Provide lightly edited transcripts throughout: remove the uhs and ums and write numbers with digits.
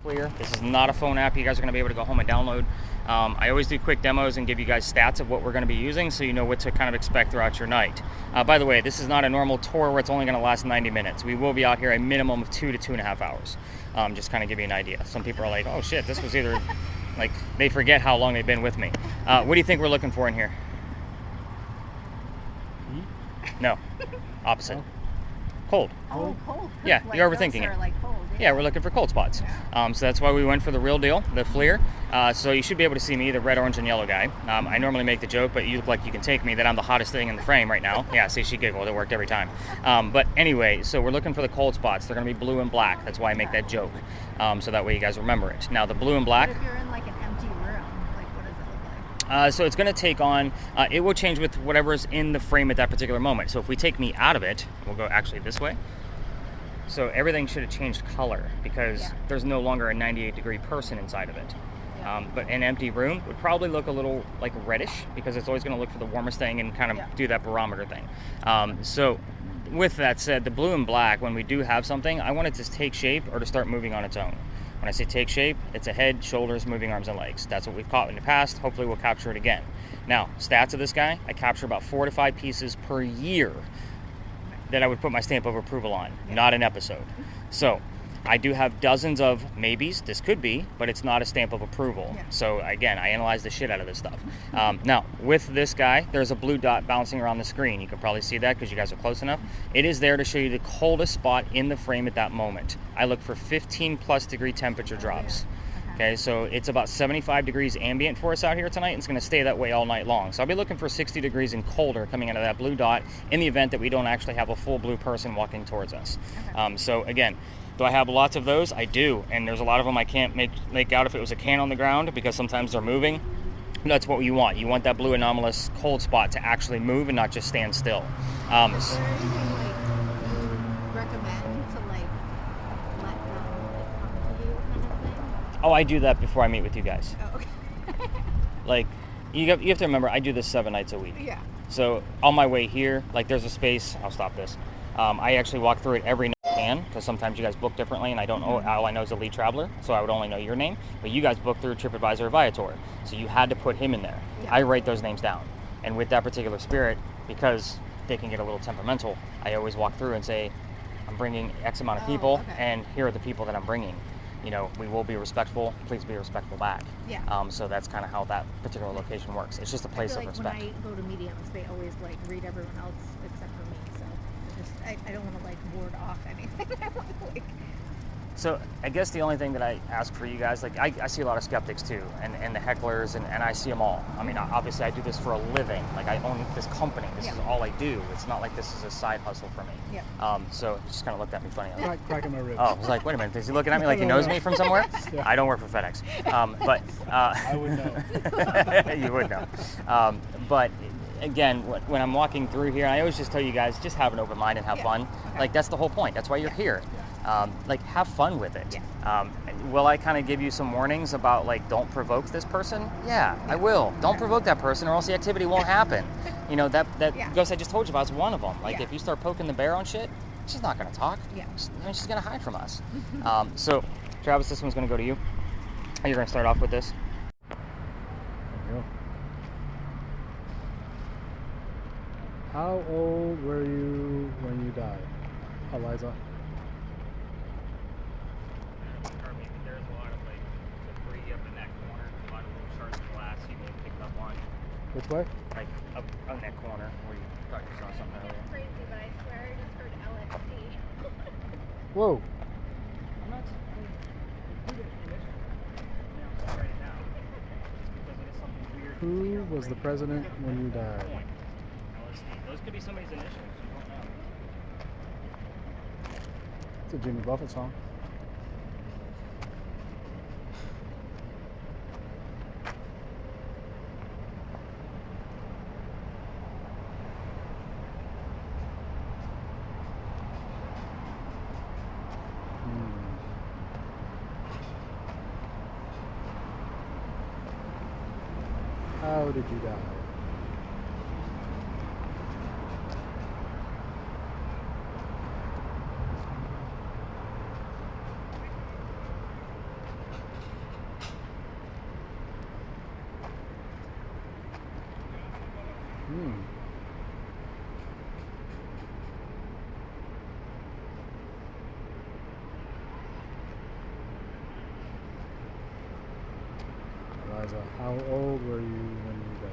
clear. This is not a phone app you guys are going to be able to go home and download. I always do quick demos and give you guys stats of what we're going to be using so you know what to kind of expect throughout your night. By the way, this is not a normal tour where it's only going to last 90 minutes. We will be out here a minimum of 2 to 2.5 hours. Just kind of give you an idea. Some people are like, oh shit, this was either, like, they forget how long they've been with me. What do you think we're looking for in here? No, opposite. Cold. Oh, cold. Yeah, like you're overthinking it. Like cold, yeah, we're looking for cold spots. Yeah. So that's why we went for the real deal, the FLIR. So you should be able to see me, the red, orange, and yellow guy. I normally make the joke, but you look like you can take me, that I'm the hottest thing in the frame right now. Yeah, see, she giggled. It worked every time. But anyway, so we're looking for the cold spots. They're going to be blue and black. That's why I make that joke. So that way you guys remember it. Now, the blue and black... What if you're in like an empty room? Like, what does it look like? So it's going to take on... it will change with whatever's in the frame at that particular moment. So if we take me out of it, we'll go actually this way. So everything should have changed color because there's no longer a 98-degree person inside of it. But an empty room would probably look a little like reddish because it's always going to look for the warmest thing and kind of do that barometer thing. So with that said, the blue and black, when we do have something, I want it to take shape or to start moving on its own. When I say take shape, it's a head, shoulders, moving arms and legs. That's what we've caught in the past. Hopefully we'll capture it again. Now, stats of this guy, I capture about 4 to 5 pieces per year that I would put my stamp of approval on, not an episode. So I do have dozens of maybes. This could be, but it's not a stamp of approval. So again, I analyze the shit out of this stuff. Now, with this guy, there's a blue dot bouncing around the screen. You can probably see that because you guys are close enough. It is there to show you the coldest spot in the frame at that moment. I look for 15 plus degree temperature drops. Okay, so it's about 75 degrees ambient for us out here tonight, and it's going to stay that way all night long. So I'll be looking for 60 degrees and colder coming out of that blue dot in the event that we don't actually have a full blue person walking towards us. So again, do I have lots of those? I do, and there's a lot of them I can't make out if it was a can on the ground because sometimes they're moving. That's what you want. You want that blue anomalous cold spot to actually move and not just stand still. Is there anything like you recommend to like let them come to you kind of thing? Oh, I do that before I meet with you guys. Oh, okay. Like, you have to remember, I do this 7 nights a week. Yeah. So on my way here, like there's a space, I'll stop this. I actually walk through it every night I can, because sometimes you guys book differently and I don't know, all I know is a lead traveler, so I would only know your name. But you guys book through TripAdvisor or Viator, so you had to put him in there. I write those names down. And with that particular spirit, because they can get a little temperamental, I always walk through and say, I'm bringing X amount of people, and here are the people that I'm bringing. You know, we will be respectful. Please be respectful back. So that's kind of how that particular location works. It's just a place of respect. When I go to mediums, they always like read everyone else except for me. So I don't want to like ward off anything. I want to like. So I guess the only thing that I ask for you guys, like I see a lot of skeptics too, and the hecklers, and I see them all. I mean, obviously I do this for a living. Like I own this company. This is all I do. It's not like this is a side hustle for me. So he just kind of looked at me funny. Cracking my ribs. Oh, I was like, wait a minute, is he looking at me like he knows me from somewhere? I don't work for FedEx. But I would know. You would know. But again, when I'm walking through here, I always just tell you guys, just have an open mind and have fun. Like that's the whole point. That's why you're here. Like have fun with it. Will I kind of give you some warnings about like don't provoke this person? Yeah, I will. Don't provoke that person or else the activity won't happen. You know, that ghost I just told you about is one of them. Like if you start poking the bear on shit, she's not going to talk. She's going to hide from us. So Travis, this one's going to go to you. You're going to start off with this. There you go. How old were you when you died, Eliza? There's a lot of like debris up in that corner, a lot of little shards of glass you may pick up on. Which way? Like up on that corner where you thought you saw something earlier. It's crazy, but I swear I just heard LSD. Whoa. I'm not. Right now, because it is something weird. Who was the president when you died? Those could be somebody's initials. You don't know. It's a Jimmy Buffett song. How did you die? Hmm. Eliza, how old were you when you died?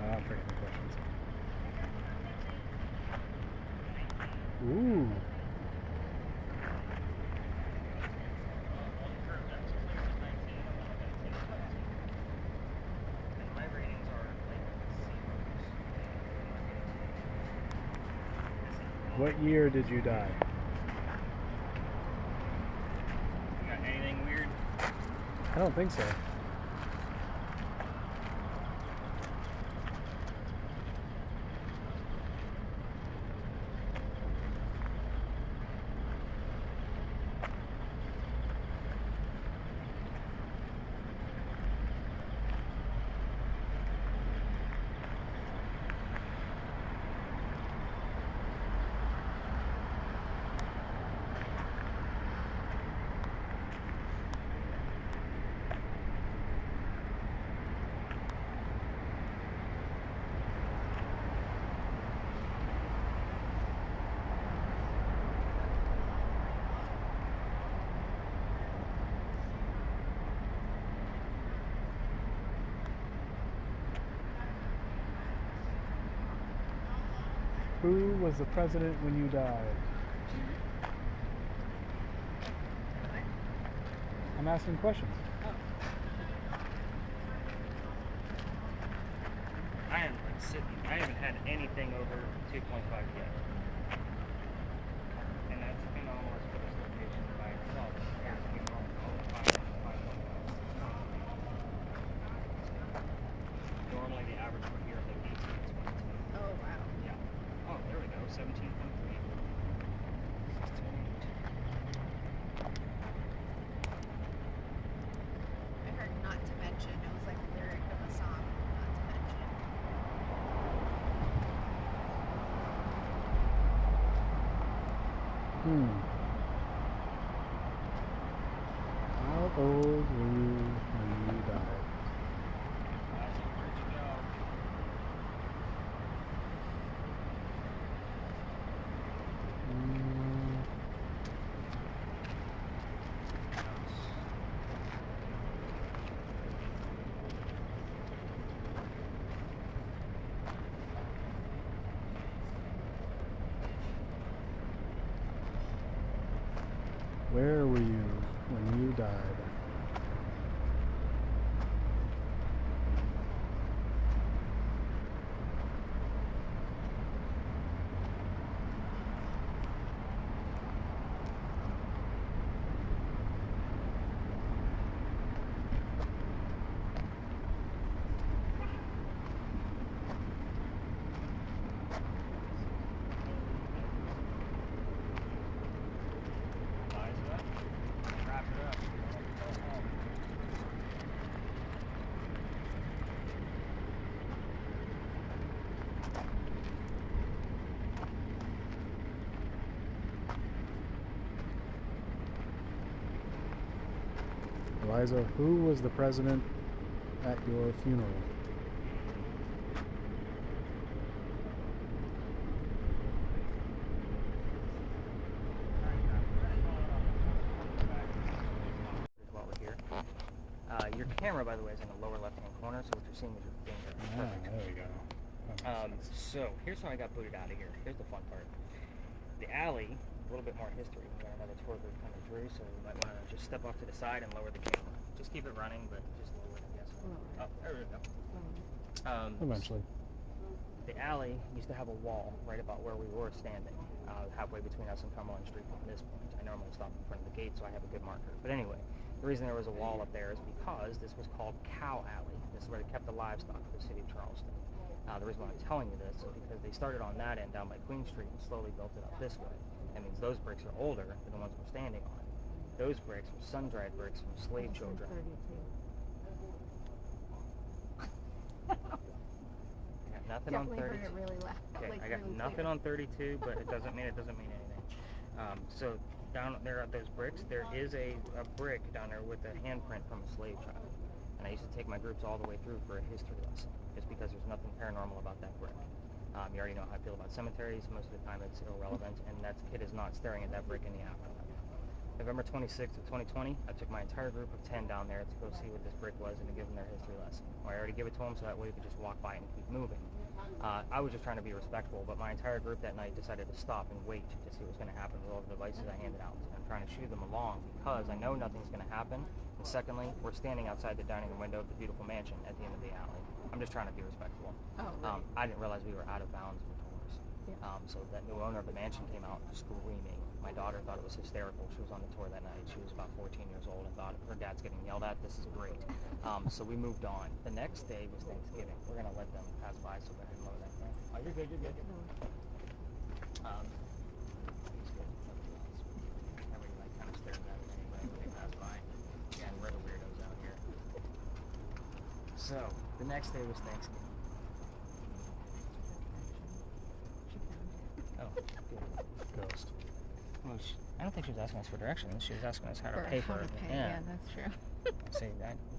I'm forgetting the questions. Ooh. And my ratings are like zeros. What year did you die? You got anything weird? I don't think so. Who was the president when you died? I'm asking questions. I am like sitting. I haven't had anything over 2.5 yet, and that's anomalous for this location by itself. Yeah. Normally the average for here is like 18 to 22. Oh wow. Yeah. Oh, there we go. 17.3. I heard not to mention. It was like a lyric of a song. Not to mention. How old were you when you died? Where'd you go? Where were you when you died? Wrap it up. Eliza, who was the president at your funeral? While we're here, your camera, by the way, is in the lower left-hand corner, so what you're seeing is your finger. Perfect. There we go. So here's how I got booted out of here. Here's the fun part. The alley, a little bit more history. We got another tour group coming through, so we might want to just step off to the side and lower the camera. Just keep it running, but just lower it, I guess. Oh, there we go. Eventually. The alley used to have a wall right about where we were standing, halfway between us and Cumberland Street at this point. I normally stop in front of the gate, so I have a good marker. But anyway, The reason there was a wall up there is because this was called Cow Alley. This is where they kept the livestock for the city of Charleston. The reason why I'm telling you this is because they started on that end down by Queen Street and slowly built it up this way. That means those bricks are older than the ones we're standing on. Those bricks were sun-dried bricks from slave children. 32. I got nothing on Definitely 32. heard it really loud. Okay, like I got really nothing clear. on 32, but it doesn't mean anything. So down there at those bricks, there is a brick down there with a handprint from a slave child. And I used to take my groups all the way through for a history lesson, just because there's nothing paranormal about that brick. You already know how I feel about cemeteries. Most of the time it's irrelevant, and that kid is not staring at that brick in the afterlife. November 26th of 2020, I took my entire group of 10 down there to go see what this brick was and to give them their history lesson. Well, I already gave it to them so that way we could just walk by and keep moving. I was just trying to be respectful, but my entire group that night decided to stop and wait to see what was going to happen with all the devices I handed out. I'm trying to shoo them along because I know nothing's going to happen. And secondly, we're standing outside the dining room window of the beautiful mansion at the end of the alley. I'm just trying to be respectful. Oh, right. I didn't realize we were out of bounds for tours. Yeah. So that new owner of the mansion came out screaming. My daughter thought it was hysterical. She was on the tour that night. She was about 14 years old and thought her dad's getting yelled at. This is great. So we moved on. The next day was Thanksgiving. We're going to let them pass by so they can lower that thing. Oh, you're good. He's good. Everybody kind of stares at it anyway when they pass by. Yeah, we're the weirdos out here. So the next day was Thanksgiving. Oh, good. Ghost. Well, I don't think she was asking us for directions. She was asking us how to For pay how for to it. pay. Yeah, that's true. See,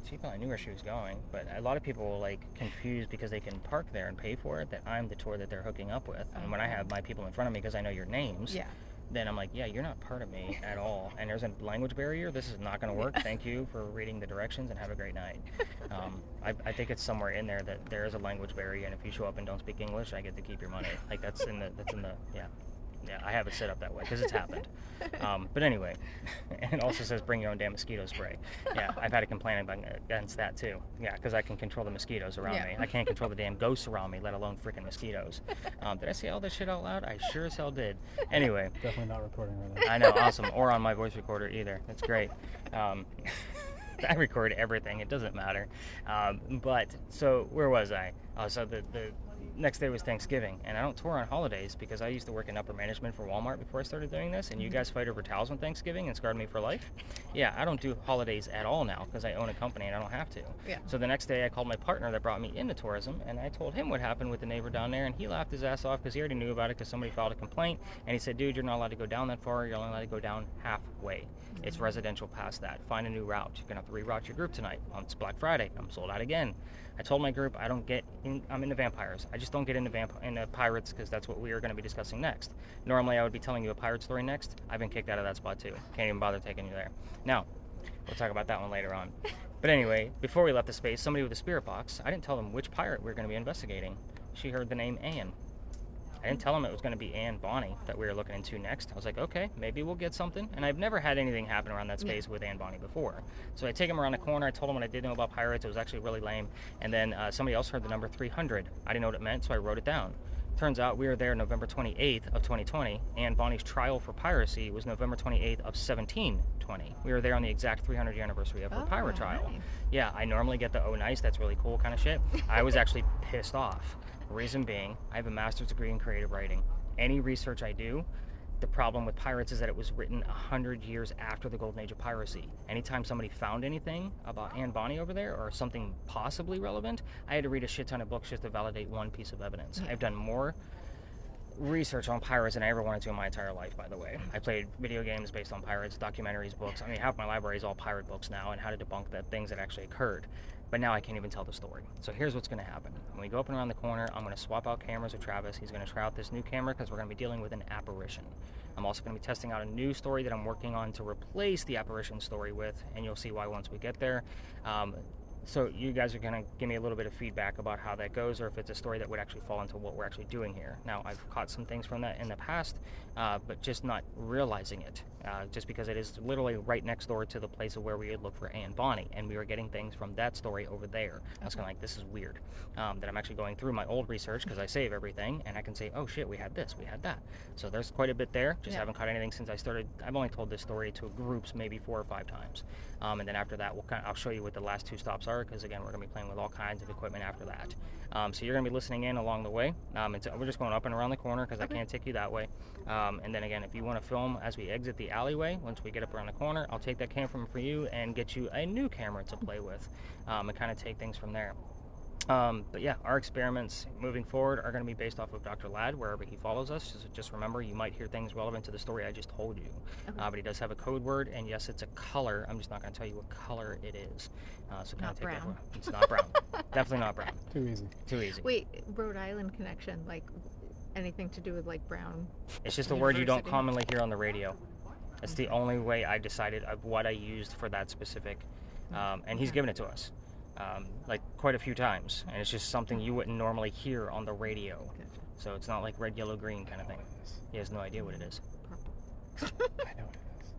she probably knew where she was going, but a lot of people will like confused because they can park there and pay for it that I'm the tour that they're hooking up with. And when I have my people in front of me because I know your names, Yeah. then I'm like, yeah, you're not part of me at all. And there's a language barrier. This is not going to work. Thank you for reading the directions and have a great night. I think it's somewhere in there that there is a language barrier, and if you show up and don't speak English, I get to keep your money. Like that's in the yeah, I have it set up that way because it's happened. But anyway, and it also says bring your own damn mosquito spray. Yeah, I've had a complaint against that too. Yeah, because I can control the mosquitoes around me. I can't control the damn ghosts around me, let alone freaking mosquitoes. Did I say all this shit out loud? I sure as hell did. Anyway. Definitely not recording right now. I know, awesome. Or on my voice recorder either. That's great. I record everything. It doesn't matter. But so where was I? So the next day was Thanksgiving, and I don't tour on holidays because I used to work in upper management for Walmart before I started doing this, and you guys fight over towels on Thanksgiving and scarred me for life. Yeah, I don't do holidays at all now because I own a company and I don't have to. Yeah. So the next day I called my partner that brought me into tourism, and I told him what happened with the neighbor down there, and he laughed his ass off because he already knew about it because somebody filed a complaint, and he said, dude, you're not allowed to go down that far. You're only allowed to go down halfway. It's residential past that. Find a new route. You're going to have to reroute your group tonight. It's Black Friday. I'm sold out again. I told my group I'm into vampires. I just don't get into pirates because that's what we are going to be discussing next. Normally I would be telling you a pirate story next. I've been kicked out of that spot too. Can't even bother taking you there. Now, we'll talk about that one later on. But anyway, before we left the space, somebody with a spirit box, I didn't tell them which pirate we were going to be investigating. She heard the name Anne. I didn't tell them it was going to be Anne Bonny that we were looking into next. I was like, okay, maybe we'll get something. And I've never had anything happen around that space with Anne Bonny before. So I take them around the corner. I told them what I did know about pirates. It was actually really lame. And then somebody else heard the number 300. I didn't know what it meant, so I wrote it down. Turns out we were there November 28th of 2020. Anne Bonny's trial for piracy was November 28th of 1720. We were there on the exact 300th anniversary of her pirate trial. Nice. Yeah, I normally get the, oh, nice, that's really cool kind of shit. I was actually pissed off. Reason being, I have a master's degree in creative writing. Any research I do, the problem with pirates is that it was written 100 years after the golden age of piracy. Anytime somebody found anything about Anne Bonny over there or something possibly relevant, I had to read a shit ton of books just to validate one piece of evidence. I've done more research on pirates than I ever wanted to in my entire life, by the way. I played video games based on pirates, documentaries, books. I mean, half my library is all pirate books now and how to debunk the things that actually occurred. But now I can't even tell the story. So here's what's going to happen. When we go up and around the corner, I'm going to swap out cameras with Travis. He's going to try out this new camera because we're going to be dealing with an apparition. I'm also going to be testing out a new story that I'm working on to replace the apparition story with, and you'll see why once we get there. So you guys are going to give me a little bit of feedback about how that goes, or if it's a story that would actually fall into what we're actually doing here. Now, I've caught some things from that in the past, but just not realizing it, just because it is literally right next door to the place of where we would look for Anne Bonny, and we were getting things from that story over there. I was kind of like, this is weird, that I'm actually going through my old research, because I save everything, and I can say, oh shit, we had this, we had that. So there's quite a bit there. Just haven't caught anything since I started. I've only told this story to groups maybe 4 or 5 times, and then after that, I'll show you what the last 2 stops are, because again, we're going to be playing with all kinds of equipment after that. So you're going to be listening in along the way. We're just going up and around the corner, because I can't take you that way. And then again, if you want to film as we exit the alleyway, once we get up around the corner, I'll take that camera for you and get you a new camera to play with, and kind of take things from there. But yeah, our experiments moving forward are going to be based off of Dr. Ladd, wherever he follows us. Just remember, you might hear things relevant to the story I just told you. But he does have a code word, and yes, it's a color. I'm just not going to tell you what color it is. So kind of take brown. that. It's not brown. Definitely not brown. Too easy. Too easy. Wait, Rhode Island connection, like anything to do with like brown? It's just a word you don't University. commonly hear on the radio. It's the only way I decided of what I used for that specific. And he's given it to us. Like quite a few times, and it's just something you wouldn't normally hear on the radio. Gotcha. So it's not like red, yellow, green kind of thing. He has no idea what it is. I know what it is.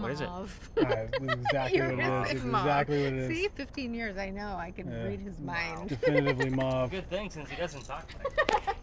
What is it? Mauve. That's exactly You're what it gonna is. say It's mauve. exactly what it is. See, 15 years, I know. I can Yeah. read his mind. Definitively mauve. Good thing, since he doesn't talk like that.